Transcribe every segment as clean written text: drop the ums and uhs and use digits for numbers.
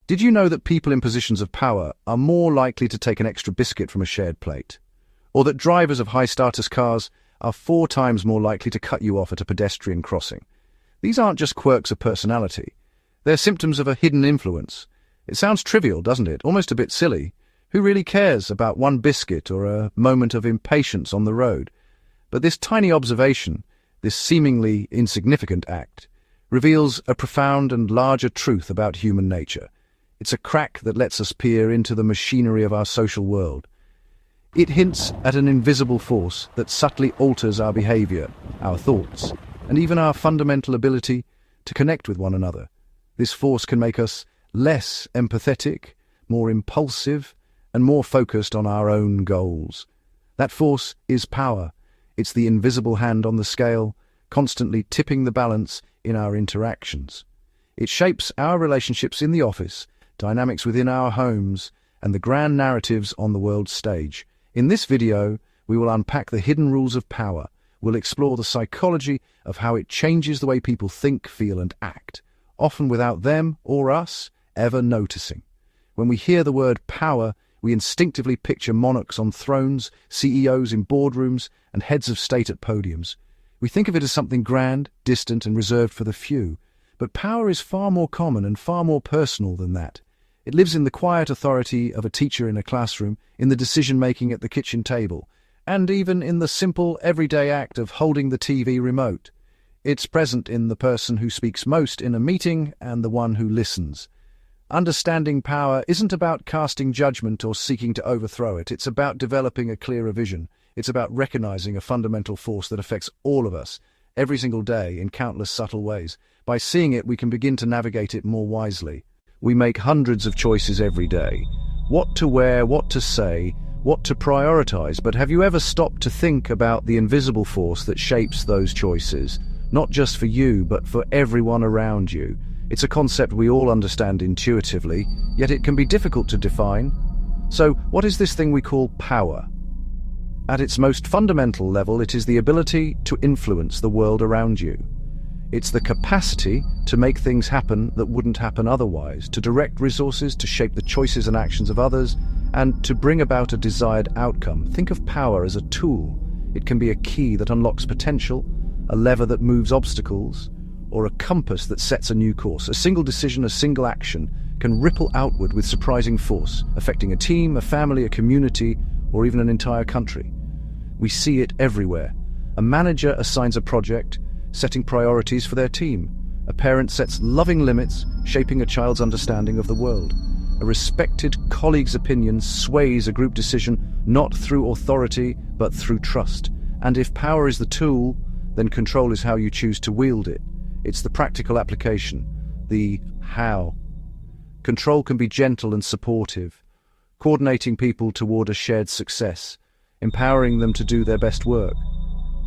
Did you know that people in positions of power are more likely to take an extra biscuit from a shared plate? Or that drivers of high-status cars are 4 times more likely to cut you off at a pedestrian crossing? These aren't just quirks of personality. They're symptoms of a hidden influence. It sounds trivial, doesn't it? Almost a bit silly. Who really cares about one biscuit or a moment of impatience on the road? But this tiny observation, this seemingly insignificant act, reveals a profound and larger truth about human nature. It's a crack that lets us peer into the machinery of our social world. It hints at an invisible force that subtly alters our behavior, our thoughts, and even our fundamental ability to connect with one another. This force can make us less empathetic, more impulsive, and more focused on our own goals. That force is power. It's the invisible hand on the scale, constantly tipping the balance in our interactions. It shapes our relationships in the office, dynamics within our homes, and the grand narratives on the world stage. In this video, we will unpack the hidden rules of power. We'll explore the psychology of how it changes the way people think, feel, and act, often without them or us ever noticing. When we hear the word power, we instinctively picture monarchs on thrones, CEOs in boardrooms, and heads of state at podiums. We think of it as something grand, distant, and reserved for the few. But power is far more common and far more personal than that. It lives in the quiet authority of a teacher in a classroom, in the decision-making at the kitchen table, and even in the simple, everyday act of holding the TV remote. It's present in the person who speaks most in a meeting and the one who listens. Understanding power isn't about casting judgment or seeking to overthrow it. It's about developing a clearer vision. It's about recognizing a fundamental force that affects all of us, every single day, in countless subtle ways. By seeing it, we can begin to navigate it more wisely. We make hundreds of choices every day. What to wear, what to say, what to prioritize. But have you ever stopped to think about the invisible force that shapes those choices? Not just for you, but for everyone around you. It's a concept we all understand intuitively, yet it can be difficult to define. So, what is this thing we call power? At its most fundamental level, it is the ability to influence the world around you. It's the capacity to make things happen that wouldn't happen otherwise, to direct resources, to shape the choices and actions of others, and to bring about a desired outcome. Think of power as a tool. It can be a key that unlocks potential, a lever that moves obstacles, or a compass that sets a new course. A single decision, a single action, can ripple outward with surprising force, affecting a team, a family, a community, or even an entire country. We see it everywhere. A manager assigns a project, setting priorities for their team. A parent sets loving limits, shaping a child's understanding of the world. A respected colleague's opinion sways a group decision, not through authority, but through trust. And if power is the tool, then control is how you choose to wield it. It's the practical application, the how. Control can be gentle and supportive, coordinating people toward a shared success, empowering them to do their best work.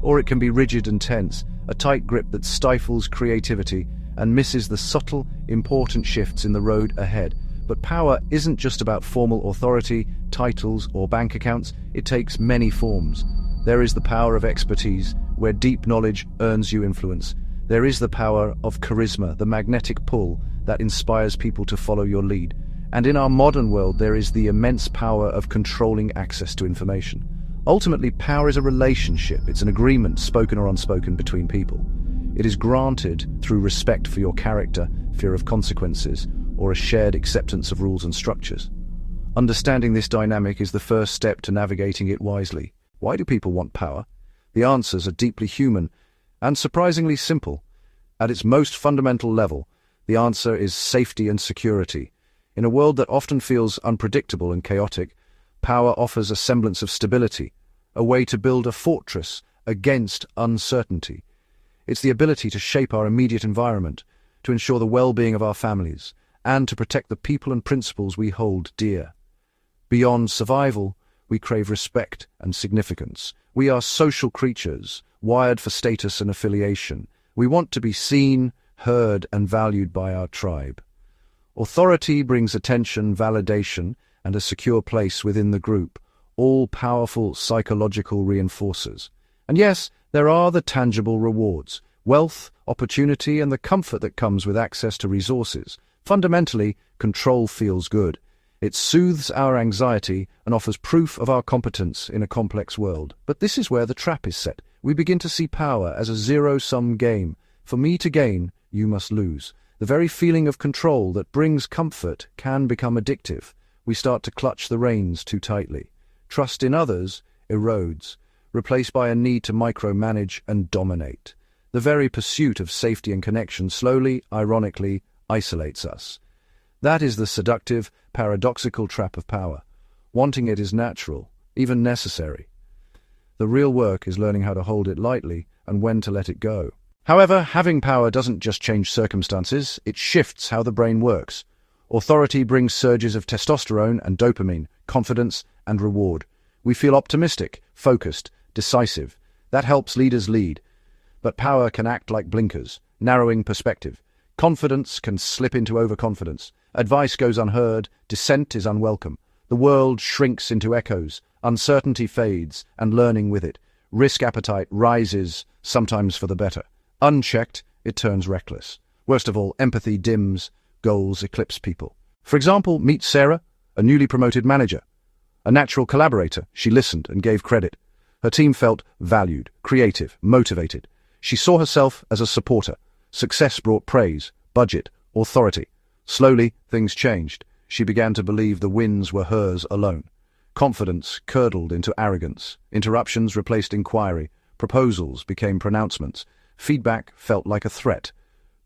Or it can be rigid and tense, a tight grip that stifles creativity and misses the subtle, important shifts in the road ahead. But power isn't just about formal authority, titles, or bank accounts. It takes many forms. There is the power of expertise, where deep knowledge earns you influence. There is the power of charisma, the magnetic pull that inspires people to follow your lead. And in our modern world, there is the immense power of controlling access to information. Ultimately, power is a relationship. It's an agreement, spoken or unspoken, between people. It is granted through respect for your character, fear of consequences, or a shared acceptance of rules and structures. Understanding this dynamic is the first step to navigating it wisely. Why do people want power? The answers are deeply human and surprisingly simple. At its most fundamental level, the answer is safety and security. In a world that often feels unpredictable and chaotic, power offers a semblance of stability, a way to build a fortress against uncertainty. It's the ability to shape our immediate environment, to ensure the well-being of our families, and to protect the people and principles we hold dear. Beyond survival, we crave respect and significance. We are social creatures, wired for status and affiliation. We want to be seen, heard, and valued by our tribe. Authority brings attention, validation, and a secure place within the group, all powerful psychological reinforcers. And yes, there are the tangible rewards: wealth, opportunity, and the comfort that comes with access to resources. Fundamentally, control feels good. It soothes our anxiety and offers proof of our competence in a complex world. But this is where the trap is set. We begin to see power as a zero-sum game. For me to gain, you must lose. The very feeling of control that brings comfort can become addictive. We start to clutch the reins too tightly. Trust in others erodes, replaced by a need to micromanage and dominate. The very pursuit of safety and connection slowly, ironically, isolates us. That is the seductive, paradoxical trap of power. Wanting it is natural, even necessary. The real work is learning how to hold it lightly and when to let it go. However, having power doesn't just change circumstances, it shifts how the brain works. Authority brings surges of testosterone and dopamine, confidence and reward. We feel optimistic, focused, decisive. That helps leaders lead. But power can act like blinkers, narrowing perspective. Confidence can slip into overconfidence. Advice goes unheard, dissent is unwelcome. The world shrinks into echoes, uncertainty fades, and learning with it. Risk appetite rises, sometimes for the better. Unchecked, it turns reckless. Worst of all, empathy dims, goals eclipse people. For example, meet Sarah, a newly promoted manager. A natural collaborator, she listened and gave credit. Her team felt valued, creative, motivated. She saw herself as a supporter. Success brought praise, budget, authority. Slowly, things changed. She began to believe the wins were hers alone. Confidence curdled into arrogance. Interruptions replaced inquiry. Proposals became pronouncements. Feedback felt like a threat.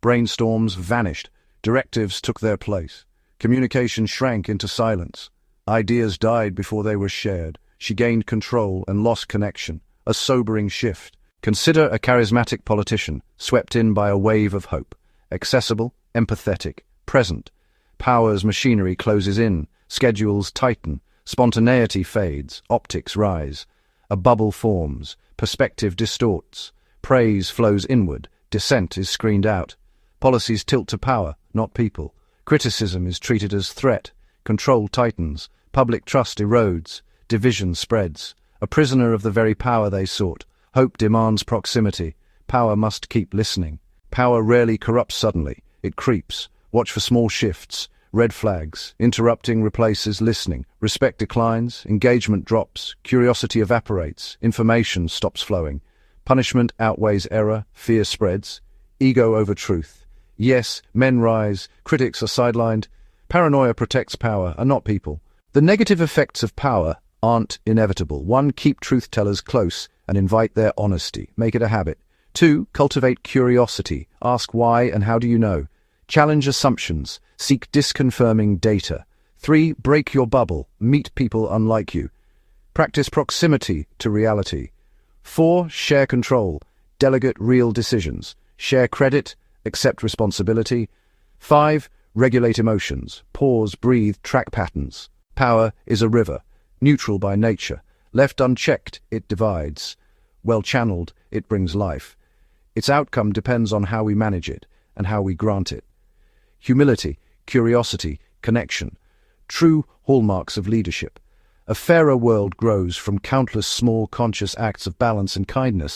Brainstorms vanished. Directives took their place. Communication shrank into silence. Ideas died before they were shared. She gained control and lost connection. A sobering shift. Consider a charismatic politician, swept in by a wave of hope. Accessible, empathetic, present. Power's machinery closes in, schedules tighten, spontaneity fades, optics rise. A bubble forms, perspective distorts. Praise flows inward, dissent is screened out. Policies tilt to power, not people. Criticism is treated as threat. Control tightens, public trust erodes, division spreads. A prisoner of the very power they sought. Hope demands proximity. Power must keep listening. Power rarely corrupts suddenly. It creeps. Watch for small shifts. Red flags. Interrupting replaces listening. Respect declines. Engagement drops. Curiosity evaporates. Information stops flowing. Punishment outweighs error. Fear spreads. Ego over truth. Yes, men rise. Critics are sidelined. Paranoia protects power and not people. The negative effects of power aren't inevitable. 1. Keep truth-tellers close and invite their honesty. Make it a habit. 2. Cultivate curiosity. Ask why and how do you know. Challenge assumptions. Seek disconfirming data. 3. Break your bubble. Meet people unlike you. Practice proximity to reality. 4. Share control. Delegate real decisions. Share credit. Accept responsibility. 5. Regulate emotions. Pause, breathe, track patterns. Power is a river, neutral by nature. Left unchecked, it divides. Well channeled, it brings life. Its outcome depends on how we manage it and how we grant it. Humility, curiosity, connection. True hallmarks of leadership. A fairer world grows from countless small conscious acts of balance and kindness.